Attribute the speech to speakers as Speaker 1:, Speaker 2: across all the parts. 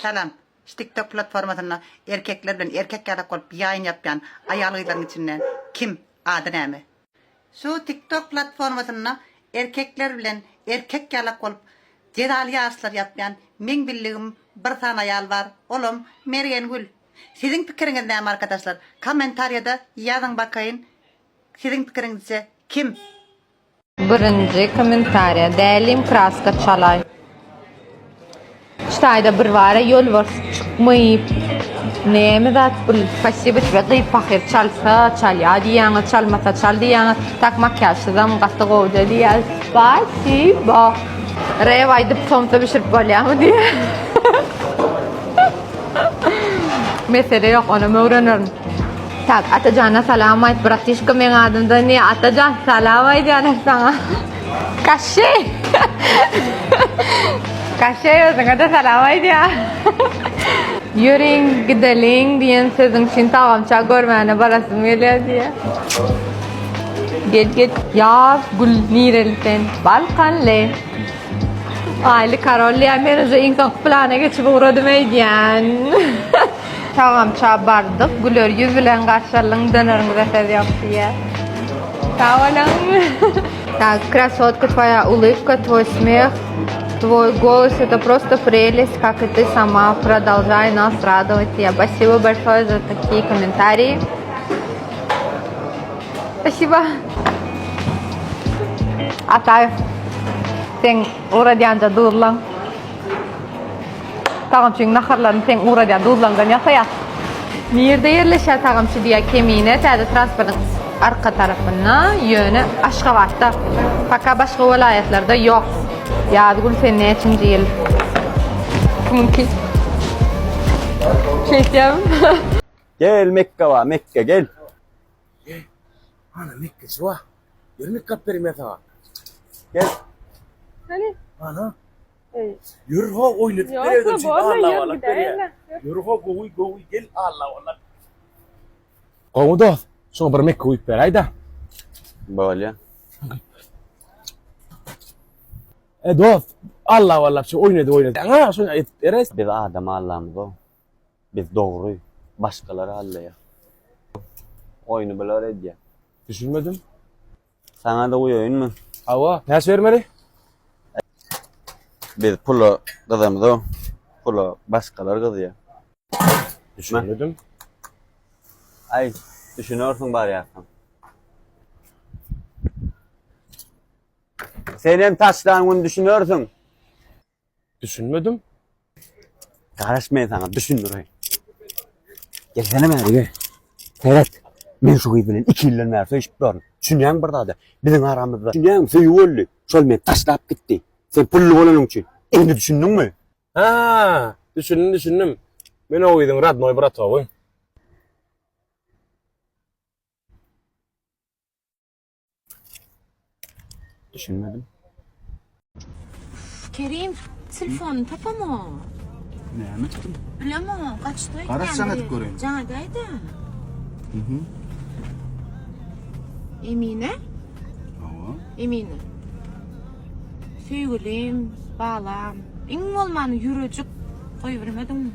Speaker 1: Selam. Şu TikTok platformasında erkekler bilen erkek yarak olup yayın yapan ayalıyların içinden kim? Adı ne mi? Şu TikTok platformasında erkekler bilen erkek yarak olup cezalı yarışlar yapan men bildiğim bir tane ayal var. Olum Meryem Gül. Sizin fikriniz ne arkadaşlar? Komentariyada yazın bakayın. Sizin fikrinizce kim?
Speaker 2: Birinci komentarya. Dəlim kraska çalay. Çitayda bir vara yol var çıkmayıp. Neymi zat bil. Spasiba тебе gıyıp bakır. Çalsa çal ya diyanı, çalmasa çal diyanı. Tak makyajsızam qatı qoğuca diyan. Spasiba. Revaydı somsa bişirip balyamı diye. Mesele yok, onu öğrenirim. Tak, Atacan'a selam ait. Bratişka men adımda ne? Atacan selam ait yani sana. Kaşe. Kaşe yazın, ada selam ait ya. Yürüyün, gidelim diyen sözün için tağamça görmeyene barasım geliyor diye. Gel. Yaz gül nirelten, balkanle. Aylı Karolli, menece insan plana geçip uğradım eydiyen. Tağamça bardık, gülör yüz bilen karşılığın dönerinize söz yok diye. Sağ olun. Так, красотка твоя улыбка, твой смех, твой голос, это просто прелесть, как и ты сама. Продолжай нас радовать. Спасибо большое за такие комментарии. Спасибо. Атаев, sen uğradığında durdun. Tağamçının naharlarını sen uğradığında durdun yasayat. Nerede yerleşer tağamçı diye kemiğine, tədə transportun arka tarafına yönü Aşgabat'ta. Fakat başka vilayetlerde yok. Yazgül sen ne için değil? Mümkün. Çekeceğim.
Speaker 3: Gel Mekke va Mekke gel.
Speaker 4: Ana Mekke şua. Yürümek kaplarım ya sana.
Speaker 3: Gel.
Speaker 2: Hani?
Speaker 4: Ana. Yürü ha oynadık. Nereden şimdi Allah Allah. Yürü ha goy gel Allah Allah. Qomu da sonra bir Mekke uyup berayda.
Speaker 3: Böyle.
Speaker 4: Dost Allah Allah şu oynadı. Ana sonra eres.
Speaker 3: Biz adam Allah'ımız o. Biz doğruyu. Başkaları Allah'a. Oyunu böyle öğret.
Speaker 4: Düşünmedim.
Speaker 3: Sana da uy oyun mu?
Speaker 4: Hava. Ters vermeli.
Speaker 3: Biz pulu kızımız o. Pulu başkaları kızıyor.
Speaker 4: Düşünmedim.
Speaker 3: Ay düşünüyorsun bari yakın. Senin taşlarını düşünüyorsun.
Speaker 4: Düşünmedim.
Speaker 3: Karışmayın sana düşün burayı. Gelsene bana gel. Seyret. Ben şu kıyıbının 2 yılın verse hiç bir Düşünüyen burada da. Bizim aramızda. Düşünüyen sen yuvallı. Şöyle beni taşlayıp gitti. Sen pullu olanın için. Evde düşündün mü?
Speaker 4: Ha, düşündüm. Ben o uydum Radnoy Bratov'un.
Speaker 3: Düşünmedim.
Speaker 5: Kerim, telefon tapama.
Speaker 6: Ne yaptın?
Speaker 5: Bilemem, kaçtı.
Speaker 6: Karasana tık göreyim.
Speaker 5: Canadaydı. Emine?
Speaker 6: Hava.
Speaker 5: Emine. Sevgilim, bağlam. İn olmanı yürücük koyuvermedim.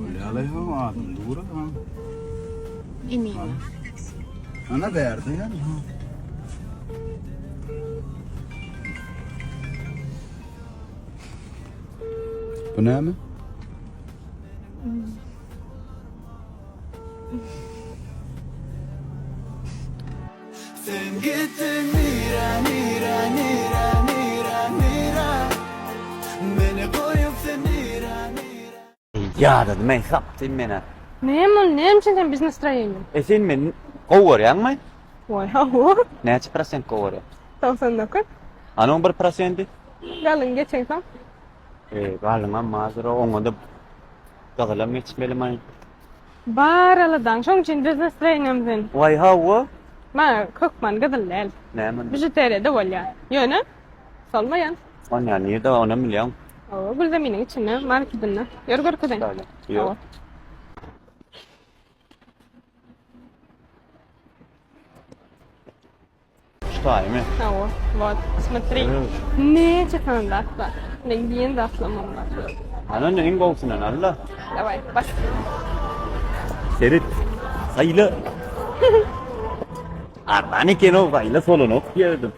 Speaker 6: Öyle alayım adım doğru ha.
Speaker 5: Emine.
Speaker 6: Ana verdi yani. Bu ne mi? Sen gittin nira. Beni koyup sen nira.
Speaker 3: Ya dedim ben saptım beni.
Speaker 2: Нем için sen biz настроение?
Speaker 3: Sen beni kovuyor mı?
Speaker 2: Ой, ого.
Speaker 3: Ne %% kovuyor?
Speaker 2: 99.
Speaker 3: Anın 1%?
Speaker 2: Galın geçen tam.
Speaker 3: Galima mazır onu da dağılam geçmeli mi?
Speaker 2: Baralıdan. Şonun için biz настроениемizin.
Speaker 3: Vay hava.
Speaker 2: Ma kokman gıdallel.
Speaker 3: Ne mi?
Speaker 2: Vejetarya da ya. Yönü. Solmayan.
Speaker 3: On yani da onu milyon.
Speaker 2: O gülzeminin içine marketine. Yorgur kudin.
Speaker 3: Yok. Что, ими?
Speaker 2: Вот, смотри. Не, чекан да. Нигде да сломан.
Speaker 3: Ana neyin kovsunan Allah.
Speaker 2: Давай, bas.
Speaker 3: Serit. Sayılı. Armani keno sayılı solunu okuyordum.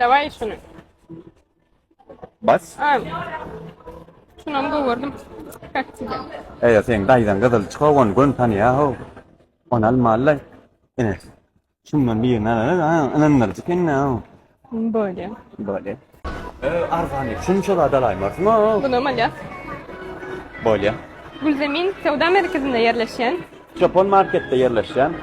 Speaker 2: Давай şunu.
Speaker 3: Bas.
Speaker 2: Şunu mu gördüm? Как тебе?
Speaker 3: Ya sen dayıdan kadar çıkavan gün tanıya ho. Onu alma Allah. Evet. Şundan bir yerine ananlar çıkın ne o.
Speaker 2: Böyle.
Speaker 3: Böyle. Arfani. Şunu çoğu adalayım varsın o.
Speaker 2: Bu normal ya.
Speaker 3: Böyle.
Speaker 2: Gülzemin Sevda Merkezi'nde yerleşen.
Speaker 3: Japon markette yerleşen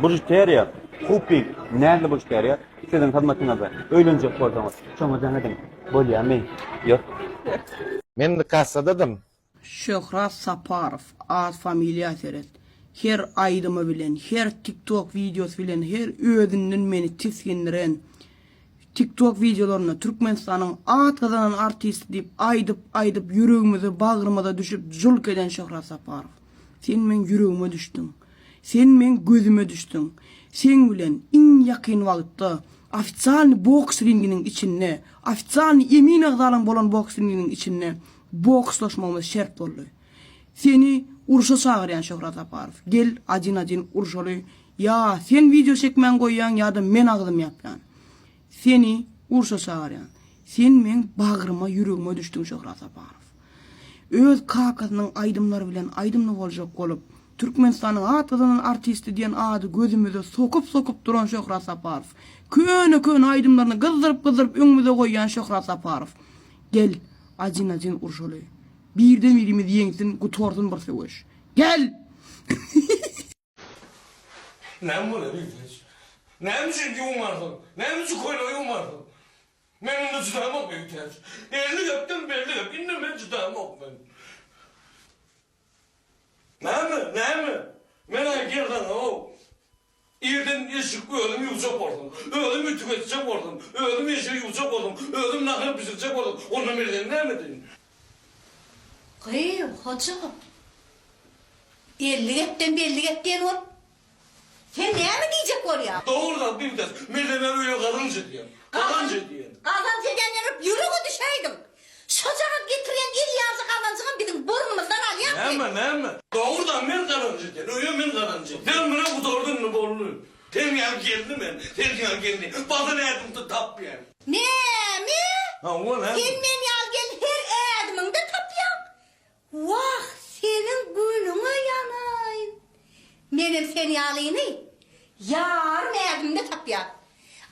Speaker 3: bujuteriya, Hupik, nerede bujuteriya? Sizin hizmetine de öylence koydunuz. Şoma denedim. Böyle mi? Yok.
Speaker 4: Men de kassadadım.
Speaker 7: Şöhrat Saparov, ad familiýa eret. Her aydymy bilen, her TikTok videosu bilen, her özünden meni tiskindiren TikTok videolaryna Türkmenistanyň at kazanan artisti diýip aydyp ýüregimize bagyrymyza düşüp julk eden Şöhrat Saparov. Sen men ýüregime düşdüň. Sen men gözüme düşdüň. Sen bilen iň ýakyn wagtda ofitsialny boks ringiniň içinde, ofitsialny emin agdalan bolan boks ringiniň içinde bokslaşmamız şert boldy. Seni uruşa çağıryan Şöhrat Saparov. Gel ajin uruşaly. Ya sen video çekmen goýýan ya da men agdym ýapýan. Seni uruşa çağıryan. Sen men bagryma ýüregime düşdüň Şöhrat Saparov. Öz kakasynyň aýdymlary bilen aýdymly boljak bolup Türkmenistanyň at kazanan artisti diýen ady gözümize sokup duran Şöhrat Saparov. Köne aýdymlaryny gyzdyryp öňümize goýýan Şöhrat Saparov. Gel ajin uruşaly. Birden birimiz ýeňsin, gutordun bir söwüş. Gel!
Speaker 4: Nem bu ne bilmiyorsun? Nem çünkü umardım. Nem şu koyla umardım. Ben de çıtamam büyükler. Elini yaptım belli yap. İnne ben çıtamam ben. Ne mi? Merak yerden o. İrden yeşik ölüm yuvacak oldum. Ölüm tüketecek oldum. Ölüm yeşil yuvacak oldum. Ölüm nakıl pişirecek oldum. Onu birden ne mi dedin?
Speaker 8: Hayır, hocam. Belli ettin ol. Sen ne mi diyecek oraya?
Speaker 4: Doğrudan bir de Mirden öyle kadınca diyen.
Speaker 8: Kazancı denlenip yürüğü düşeydim. Çocuğa getiren il yazı kazancının bizim burnumuzdan alıyor.
Speaker 4: Ne mi? Doğrudan ben kadınca diyen. Öyle ben kadınca. Sen bana kutordun mu borunu? Sen geldi men. Sen geldi. Bazı ne yaptın tap yani.
Speaker 8: Ne mi?
Speaker 4: Ha o ne?
Speaker 8: Sen beni al gel her adımında tapıyor. Vah senin gönlüne yanayım. Benim seni alayım. Yarım adımda tapıyor.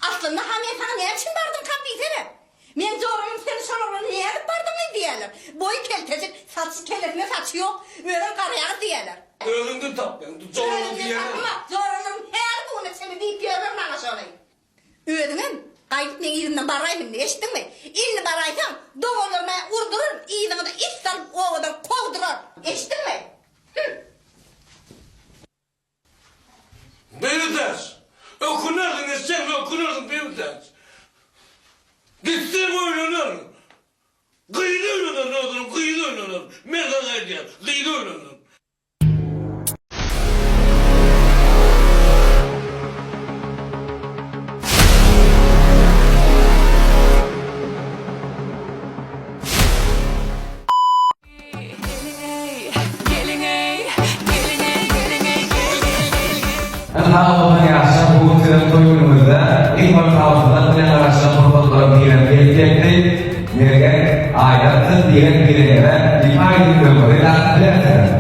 Speaker 8: Aslında ben sana ne için vardım kapıyı seni? Ben zorumun seni sorumlu niye vardım mı diyorlar. Boy keltecek saçı kellerine saçı yok. Öğren karayağı diyorlar.
Speaker 4: Ölümdü tap yani. Zorunlu diyen.
Speaker 8: Zorunun her bunu seni deyip görürüm bana söyleyeyim. Öğrenim. Kayıt ne iyilinden barayım diye eşittin mi? İlini baraysan doğuluruna vurdurur. İyiliğine de iç salıp oğudan kovdurur. Eşittin mi?
Speaker 4: Beni ders. Okunardın eşeğimle okunardın beni ders. Gitsin oynanır. Kıyıda oynanır. Kıyıda oynanır. Mega ediyor. Kıyıda oynanır.
Speaker 9: Allah'ın yarışan bu tren toyunumuzda ilk ortağımızda tren araçtan fotoğrafları diyen gelecekti. Nereye aydatsız diyen birine bir aynı ömrü takdirler.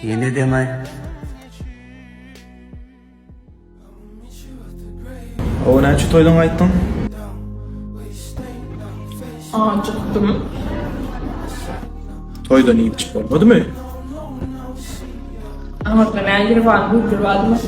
Speaker 3: Yeni demek.
Speaker 10: O näçe toydan aýtdyň?
Speaker 2: Acıktım.
Speaker 10: Toydan iyip çık bolmadymy?
Speaker 2: Ama ben ayrı var, bu var mı?